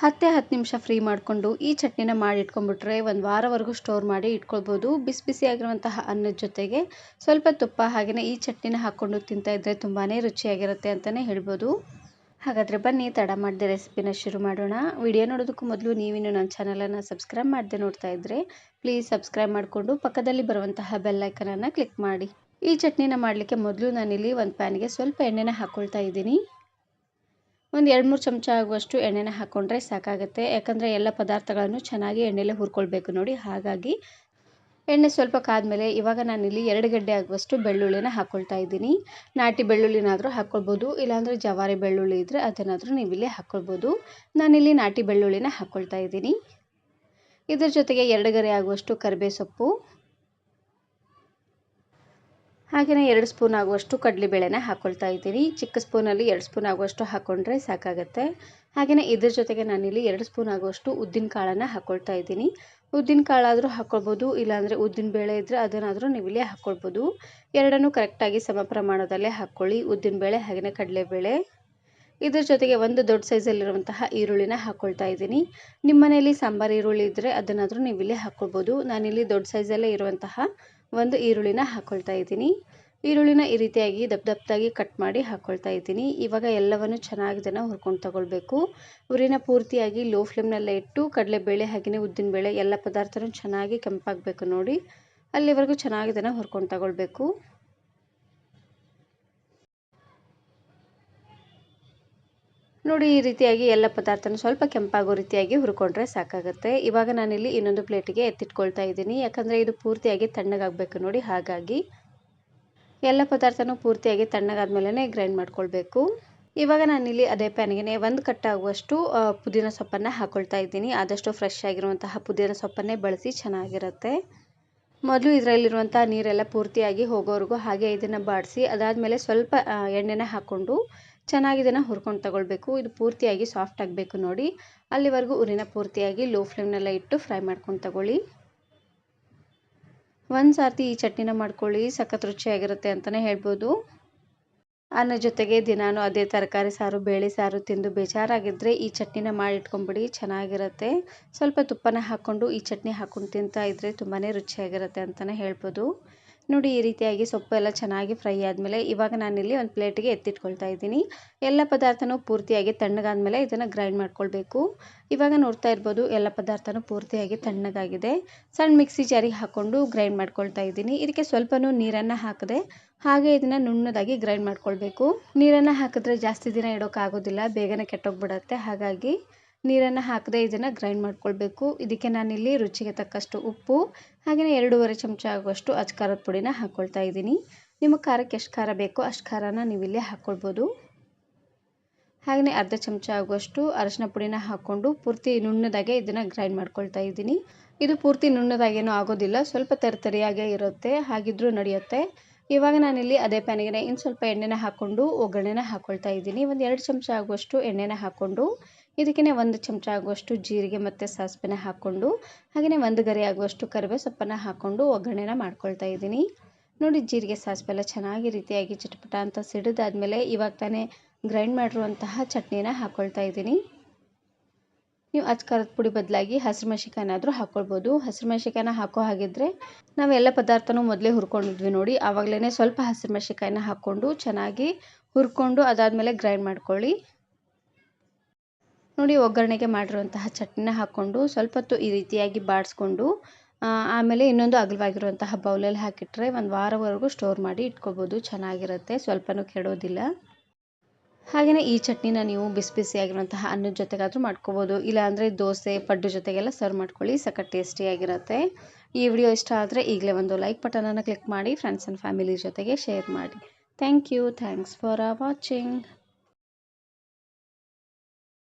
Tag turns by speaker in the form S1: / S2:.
S1: 10 ನಿಮಿಷ ಫ್ರೀ ಮಾಡಿಕೊಂಡು ಈ ಚಟ್ನಿನ ಮಾಡಿ ಇಟ್ಕೊಂಡ್ಬಿಟ್ರೆ ಒಂದು ವಾರವರೆಗೂ ಸ್ಟೋರ್ ಮಾಡಿ ಇಟ್ಕೊಳ್ಬೋದು. ಬಿಸಿ ಬಿಸಿಯಾಗಿರುವಂತಹ ಅನ್ನದ ಜೊತೆಗೆ ಸ್ವಲ್ಪ ತುಪ್ಪ ಹಾಗೆಯೇ ಈ ಚಟ್ನಿನ ಹಾಕ್ಕೊಂಡು ತಿಂತಾ ಇದ್ದರೆ ತುಂಬಾ ರುಚಿಯಾಗಿರುತ್ತೆ ಅಂತಲೇ ಹೇಳ್ಬೋದು. ಹಾಗಾದರೆ ಬನ್ನಿ ತಡ ಮಾಡದೆ ರೆಸಿಪಿನ ಶುರು ಮಾಡೋಣ. ವಿಡಿಯೋ ನೋಡೋದಕ್ಕೂ ಮೊದಲು ನೀವಿನ್ನು ನನ್ನ ಚಾನಲನ್ನು ಸಬ್ಸ್ಕ್ರೈಬ್ ಮಾಡದೆ ನೋಡ್ತಾ ಇದ್ದರೆ ಪ್ಲೀಸ್ ಸಬ್ಸ್ಕ್ರೈಬ್ ಮಾಡಿಕೊಂಡು ಪಕ್ಕದಲ್ಲಿ ಬರುವಂತಹ ಬೆಲ್ ಐಕನನ್ನು ಕ್ಲಿಕ್ ಮಾಡಿ. ಈ ಚಟ್ನಿನ ಮಾಡಲಿಕ್ಕೆ ಮೊದಲು ನಾನಿಲ್ಲಿ ಒಂದು ಪ್ಯಾನ್ಗೆ ಸ್ವಲ್ಪ ಎಣ್ಣೆನ ಹಾಕ್ಕೊಳ್ತಾ ಇದ್ದೀನಿ. ಒಂದು 2-3 ಚಮಚ ಆಗುವಷ್ಟು ಎಣ್ಣೆನ ಹಾಕ್ಕೊಂಡ್ರೆ ಸಾಕಾಗುತ್ತೆ. ಯಾಕಂದರೆ ಎಲ್ಲ ಪದಾರ್ಥಗಳನ್ನು ಚೆನ್ನಾಗಿ ಎಣ್ಣೆಲೆ ಹುರ್ಕೊಳ್ಬೇಕು ನೋಡಿ. ಹಾಗಾಗಿ ಎಣ್ಣೆ ಸ್ವಲ್ಪ ಕಾದ್ಮೇಲೆ ಇವಾಗ ನಾನಿಲ್ಲಿ 2 ಗಡ್ಡೆ ಆಗುವಷ್ಟು ಬೆಳ್ಳುಳ್ಳಿನ ಹಾಕ್ಕೊಳ್ತಾ ಇದ್ದೀನಿ. ನಾಟಿ ಬೆಳ್ಳುಳ್ಳಿನಾದರೂ ಹಾಕ್ಕೊಳ್ಬೋದು, ಇಲ್ಲಾಂದರೆ ಜವಾರಿ ಬೆಳ್ಳುಳ್ಳಿ ಇದ್ದರೆ ಅದನ್ನಾದರೂ ನೀವಿಲ್ಲಿ ಹಾಕ್ಕೊಳ್ಬೋದು. ನಾನಿಲ್ಲಿ ನಾಟಿ ಬೆಳ್ಳುಳ್ಳಿನ ಹಾಕ್ಕೊಳ್ತಾ ಇದ್ದೀನಿ. ಇದರ ಜೊತೆಗೆ 2 ಗರಿ ಆಗುವಷ್ಟು ಕರಿಬೇವು ಸೊಪ್ಪು, ಹಾಗೆಯೇ 2 ಸ್ಪೂನ್ ಆಗುವಷ್ಟು ಕಡಲೆಬೇಳೆನ ಹಾಕ್ಕೊಳ್ತಾ ಇದ್ದೀನಿ. ಚಿಕ್ಕ ಸ್ಪೂನಲ್ಲಿ 2 ಸ್ಪೂನ್ ಆಗುವಷ್ಟು ಹಾಕ್ಕೊಂಡ್ರೆ ಸಾಕಾಗುತ್ತೆ. ಹಾಗೆಯೇ ಇದ್ರ ಜೊತೆಗೆ ನಾನಿಲ್ಲಿ 2 ಸ್ಪೂನ್ ಆಗುವಷ್ಟು ಉದ್ದಿನ ಕಾಳನ್ನು ಹಾಕ್ಕೊಳ್ತಾ ಇದ್ದೀನಿ. ಉದ್ದಿನ ಕಾಳಾದರೂ ಹಾಕ್ಕೊಳ್ಬೋದು, ಇಲ್ಲಾಂದರೆ ಉದ್ದಿನ ಬೇಳೆ ಇದ್ದರೆ ಅದನ್ನಾದರೂ ನೀವಿಲ್ಲಿ ಹಾಕ್ಕೊಳ್ಬೋದು. ಎರಡನ್ನೂ ಕರೆಕ್ಟಾಗಿ ಸಮ ಪ್ರಮಾಣದಲ್ಲೇ ಹಾಕ್ಕೊಳ್ಳಿ, ಉದ್ದಿನ ಬೇಳೆ ಹಾಗೆಯೇ ಕಡಲೆಬೇಳೆ. ಇದ್ರ ಜೊತೆಗೆ ಒಂದು ದೊಡ್ಡ ಸೈಜಲ್ಲಿರುವಂತಹ ಈರುಳ್ಳಿನ ಹಾಕ್ಕೊಳ್ತಾ ಇದ್ದೀನಿ. ನಿಮ್ಮ ಮನೆಯಲ್ಲಿ ಸಾಂಬಾರು ಈರುಳ್ಳಿ ಇದ್ದರೆ ಅದನ್ನಾದರೂ ನೀವಿಲ್ಲಿ ಹಾಕ್ಕೊಳ್ಬೋದು. ನಾನಿಲ್ಲಿ ದೊಡ್ಡ ಸೈಜಲ್ಲೇ ಇರುವಂತಹ ಒಂದು ಈರುಳ್ಳಿನ ಹಾಕ್ಕೊಳ್ತಾ ಇದ್ದೀನಿ. ಈರುಳ್ಳಿನ ಈ ರೀತಿಯಾಗಿ ದಪ್ಪದಾಗಿ ಕಟ್ ಮಾಡಿ ಹಾಕ್ಕೊಳ್ತಾ ಇದ್ದೀನಿ. ಇವಾಗ ಎಲ್ಲವನ್ನು ಚೆನ್ನಾಗಿ ಇದನ್ನು ಹುರ್ಕೊಂಡು ತಗೊಳ್ಬೇಕು. ಉರಿನ ಪೂರ್ತಿಯಾಗಿ ಲೋ ಫ್ಲೇಮ್ನಲ್ಲೇ ಇಟ್ಟು ಕಡಲೆಬೇಳೆ ಹಾಗೆಯೇ ಉದ್ದಿನಬೇಳೆ ಎಲ್ಲ ಪದಾರ್ಥನೂ ಚೆನ್ನಾಗಿ ಕೆಂಪಾಗಬೇಕು ನೋಡಿ. ಅಲ್ಲಿವರೆಗೂ ಚೆನ್ನಾಗಿ ಇದನ್ನು ಹುರ್ಕೊಂಡು ತಗೊಳ್ಬೇಕು. ನೋಡಿ, ಈ ರೀತಿಯಾಗಿ ಎಲ್ಲ ಪದಾರ್ಥನೂ ಸ್ವಲ್ಪ ಕೆಂಪಾಗೋ ರೀತಿಯಾಗಿ ಹುರ್ಕೊಂಡ್ರೆ ಸಾಕಾಗುತ್ತೆ. ಇವಾಗ ನಾನಿಲ್ಲಿ ಇನ್ನೊಂದು ಪ್ಲೇಟಿಗೆ ಎತ್ತಿಟ್ಕೊಳ್ತಾ ಇದ್ದೀನಿ. ಯಾಕಂದರೆ ಇದು ಪೂರ್ತಿಯಾಗಿ ತಣ್ಣಗಾಗಬೇಕು ನೋಡಿ. ಹಾಗಾಗಿ ಎಲ್ಲ ಪದಾರ್ಥನೂ ಪೂರ್ತಿಯಾಗಿ ತಣ್ಣಗಾದ್ಮೇಲೆ ಗ್ರೈಂಡ್ ಮಾಡ್ಕೊಳ್ಬೇಕು. ಇವಾಗ ನಾನಿಲ್ಲಿ ಅದೇ ಪ್ಯಾನ್ಗೆ 1 ಕಟ್ ಆಗುವಷ್ಟು ಪುದೀನ ಸೊಪ್ಪನ್ನು ಹಾಕ್ಕೊಳ್ತಾ ಇದ್ದೀನಿ. ಆದಷ್ಟು ಫ್ರೆಶ್ ಆಗಿರುವಂತಹ ಪುದೀನ ಸೊಪ್ಪನ್ನೇ ಬಳಸಿ, ಚೆನ್ನಾಗಿರುತ್ತೆ. ಮೊದಲು ಇದರಲ್ಲಿರುವಂಥ ನೀರೆಲ್ಲ ಪೂರ್ತಿಯಾಗಿ ಹೋಗೋವರೆಗೂ ಹಾಗೆ ಇದನ್ನು ಬಾಡಿಸಿ, ಅದಾದಮೇಲೆ ಸ್ವಲ್ಪ ಎಣ್ಣೆನ ಹಾಕ್ಕೊಂಡು ಚೆನ್ನಾಗಿ ಇದನ್ನು ಹುರ್ಕೊಂಡು ತಗೊಳ್ಬೇಕು. ಇದು ಪೂರ್ತಿಯಾಗಿ ಸಾಫ್ಟ್ ಆಗಬೇಕು ನೋಡಿ. ಅಲ್ಲಿವರೆಗೂ ಉರಿನ ಪೂರ್ತಿಯಾಗಿ ಲೋ ಫ್ಲೇಮ್ನಲ್ಲೇ ಇಟ್ಟು ಫ್ರೈ ಮಾಡ್ಕೊಂಡು ತಗೊಳ್ಳಿ. ಒಂದು ಸಾರ್ತಿ ಈ ಚಟ್ನಿನ ಮಾಡ್ಕೊಳ್ಳಿ, ಸಖತ್ ರುಚಿಯಾಗಿರುತ್ತೆ ಅಂತಲೇ ಹೇಳ್ಬೋದು. ಅನ್ನ ಜೊತೆಗೆ ದಿನಾನು ಅದೇ ತರಕಾರಿ ಸಾರು, ಬೇಳೆ ಸಾರು ತಿಂದು ಬೇಜಾರಾಗಿದ್ದರೆ ಈ ಚಟ್ನಿನ ಮಾಡಿ ಇಟ್ಕೊಂಡ್ಬಿಡಿ, ಚೆನ್ನಾಗಿರುತ್ತೆ. ಸ್ವಲ್ಪ ತುಪ್ಪನ ಹಾಕ್ಕೊಂಡು ಈ ಚಟ್ನಿ ಹಾಕ್ಕೊಂಡು ತಿಂತಾ ಇದ್ದರೆ ತುಂಬಾ ರುಚಿಯಾಗಿರುತ್ತೆ ಅಂತಲೇ ಹೇಳ್ಬೋದು. ನೋಡಿ, ಈ ರೀತಿಯಾಗಿ ಸೊಪ್ಪು ಎಲ್ಲ ಚೆನ್ನಾಗಿ ಫ್ರೈ ಆದಮೇಲೆ ಇವಾಗ ನಾನಿಲ್ಲಿ ಒಂದು ಪ್ಲೇಟಿಗೆ ಎತ್ತಿಟ್ಕೊಳ್ತಾ ಇದ್ದೀನಿ. ಎಲ್ಲ ಪದಾರ್ಥನೂ ಪೂರ್ತಿಯಾಗಿ ತಣ್ಣಗಾದ್ಮೇಲೆ ಇದನ್ನು ಗ್ರೈಂಡ್ ಮಾಡ್ಕೊಳ್ಬೇಕು. ಇವಾಗ ನೋಡ್ತಾ ಇರ್ಬೋದು ಎಲ್ಲ ಪದಾರ್ಥನೂ ಪೂರ್ತಿಯಾಗಿ ತಣ್ಣಗಾಗಿದೆ. ಸಣ್ಣ ಮಿಕ್ಸಿ ಜಾರಿಗೆ ಹಾಕ್ಕೊಂಡು ಗ್ರೈಂಡ್ ಮಾಡ್ಕೊಳ್ತಾ ಇದ್ದೀನಿ. ಇದಕ್ಕೆ ಸ್ವಲ್ಪನೂ ನೀರನ್ನು ಹಾಕದೆ ಹಾಗೆ ಇದನ್ನು ನುಣ್ಣದಾಗಿ ಗ್ರೈಂಡ್ ಮಾಡ್ಕೊಳ್ಬೇಕು. ನೀರನ್ನು ಹಾಕಿದ್ರೆ ಜಾಸ್ತಿ ದಿನ ಇಡೋಕ್ಕಾಗೋದಿಲ್ಲ, ಬೇಗನೆ ಕೆಟ್ಟೋಗ್ಬಿಡತ್ತೆ. ಹಾಗಾಗಿ ನೀರನ್ನು ಹಾಕದೆ ಇದನ್ನು ಗ್ರೈಂಡ್ ಮಾಡ್ಕೊಳ್ಬೇಕು. ಇದಕ್ಕೆ ನಾನಿಲ್ಲಿ ರುಚಿಗೆ ತಕ್ಕಷ್ಟು ಉಪ್ಪು ಹಾಗೆಯೇ 2.5 ಚಮಚ ಆಗುವಷ್ಟು ಅಚ್ಕಾರದ ಪುಡಿನ ಹಾಕ್ಕೊಳ್ತಾ ಇದ್ದೀನಿ. ನಿಮ್ಮ ಖಾರಕ್ಕೆ ಎಷ್ಟು ಖಾರ ಬೇಕೋ ಅಷ್ಟು ಖಾರನ ನೀವಿಲ್ಲಿ ಹಾಕ್ಕೊಳ್ಬೋದು. ಹಾಗೆಯೇ ಅರ್ಧ ಚಮಚ ಆಗುವಷ್ಟು ಅರಶಿನ ಪುಡಿನ ಹಾಕ್ಕೊಂಡು ಪೂರ್ತಿ ನುಣ್ಣದಾಗೆ ಇದನ್ನು ಗ್ರೈಂಡ್ ಮಾಡ್ಕೊಳ್ತಾ ಇದ್ದೀನಿ. ಇದು ಪೂರ್ತಿ ನುಣ್ಣದಾಗೇನೂ ಆಗೋದಿಲ್ಲ, ಸ್ವಲ್ಪ ತರಿಯಾಗೇ ಇರುತ್ತೆ, ಹಾಗಿದ್ರೂ ನಡೆಯುತ್ತೆ. ಇವಾಗ ನಾನಿಲ್ಲಿ ಅದೇ ಪ್ಯಾನಿಗೆ ಇನ್ನು ಸ್ವಲ್ಪ ಎಣ್ಣೆನ ಹಾಕ್ಕೊಂಡು ಒಗ್ಗರಣೆನ ಹಾಕ್ಕೊಳ್ತಾ ಇದ್ದೀನಿ. ಒಂದು 2 ಚಮಚ ಆಗುವಷ್ಟು ಎಣ್ಣೆನ ಹಾಕ್ಕೊಂಡು ಇದಕ್ಕೆ 1 ಚಮಚ ಆಗುವಷ್ಟು ಜೀರಿಗೆ ಮತ್ತು ಸಾಸಿವೆನ ಹಾಕ್ಕೊಂಡು ಹಾಗೆಯೇ 1 ಗರಿ ಆಗುವಷ್ಟು ಕರಿಬೇವು ಸೊಪ್ಪನ್ನು ಹಾಕ್ಕೊಂಡು ಒಗ್ಗರಣೆನ ಮಾಡ್ಕೊಳ್ತಾ ಇದ್ದೀನಿ. ನೋಡಿ, ಜೀರಿಗೆ ಸಾಸಿವೆ ಎಲ್ಲ ಚೆನ್ನಾಗಿ ರೀತಿಯಾಗಿ ಚಿಟಪಟ ಅಂತ ಸಿಡಿದಾದ್ಮೇಲೆ ಇವಾಗ ತಾನೇ ಗ್ರೈಂಡ್ ಮಾಡಿರುವಂತಹ ಚಟ್ನಿನ ಹಾಕ್ಕೊಳ್ತಾ ಇದ್ದೀನಿ. ನೀವು ಅಚ್ಕಾರದ ಪುಡಿ ಬದಲಾಗಿ ಹಸಿಮೆಣಸಿಕಾಯಿನಾದರೂ ಹಾಕ್ಕೊಳ್ಬೋದು. ಹಸಿಮೆಣಸಿಕಾಯಿನ ಹಾಕೋ ಹಾಗಿದ್ರೆ ನಾವೆಲ್ಲ ಪದಾರ್ಥನೂ ಮೊದಲೇ ಹುರ್ಕೊಂಡಿದ್ವಿ ನೋಡಿ, ಆವಾಗಲೇ ಸ್ವಲ್ಪ ಹಸಿಮೆಣಸಿಕಾಯಿನ ಹಾಕ್ಕೊಂಡು ಚೆನ್ನಾಗಿ ಹುರ್ಕೊಂಡು ಅದಾದಮೇಲೆ ಗ್ರೈಂಡ್ ಮಾಡ್ಕೊಳ್ಳಿ. ನೋಡಿ, ಒಗ್ಗರಣೆಗೆ ಮಾಡಿರುವಂತಹ ಚಟ್ನಿನ ಹಾಕ್ಕೊಂಡು ಸ್ವಲ್ಪ ಹೊತ್ತು ಈ ರೀತಿಯಾಗಿ ಬಾಡಿಸ್ಕೊಂಡು ಆಮೇಲೆ ಇನ್ನೊಂದು ಅಗಲವಾಗಿರುವಂತಹ ಬೌಲಲ್ಲಿ ಹಾಕಿಟ್ರೆ ಒಂದು ವಾರವರೆಗೂ ಸ್ಟೋರ್ ಮಾಡಿ ಇಟ್ಕೊಳ್ಬೋದು, ಚೆನ್ನಾಗಿರುತ್ತೆ, ಸ್ವಲ್ಪನೂ ಕೆಡೋದಿಲ್ಲ. ಹಾಗೆಯೇ ಈ ಚಟ್ನಿನ ನೀವು ಬಿಸಿ ಬಿಸಿಯಾಗಿರುವಂತಹ ಅನ್ನದ ಜೊತೆಗಾದರೂ ಮಾಡ್ಕೋಬೋದು, ಇಲ್ಲಾಂದರೆ ದೋಸೆ ಪಡ್ಡು ಜೊತೆಗೆಲ್ಲ ಸರ್ವ್ ಮಾಡ್ಕೊಳ್ಳಿ, ಸಖತ್ ಟೇಸ್ಟಿಯಾಗಿರುತ್ತೆ. ಈ ವಿಡಿಯೋ ಇಷ್ಟ ಆದರೆ ಈಗಲೇ ಒಂದು ಲೈಕ್ ಬಟನನ್ನು ಕ್ಲಿಕ್ ಮಾಡಿ, ಫ್ರೆಂಡ್ಸ್ ಆ್ಯಂಡ್ ಫ್ಯಾಮಿಲಿ ಜೊತೆಗೆ ಶೇರ್ ಮಾಡಿ. Thanks for watching.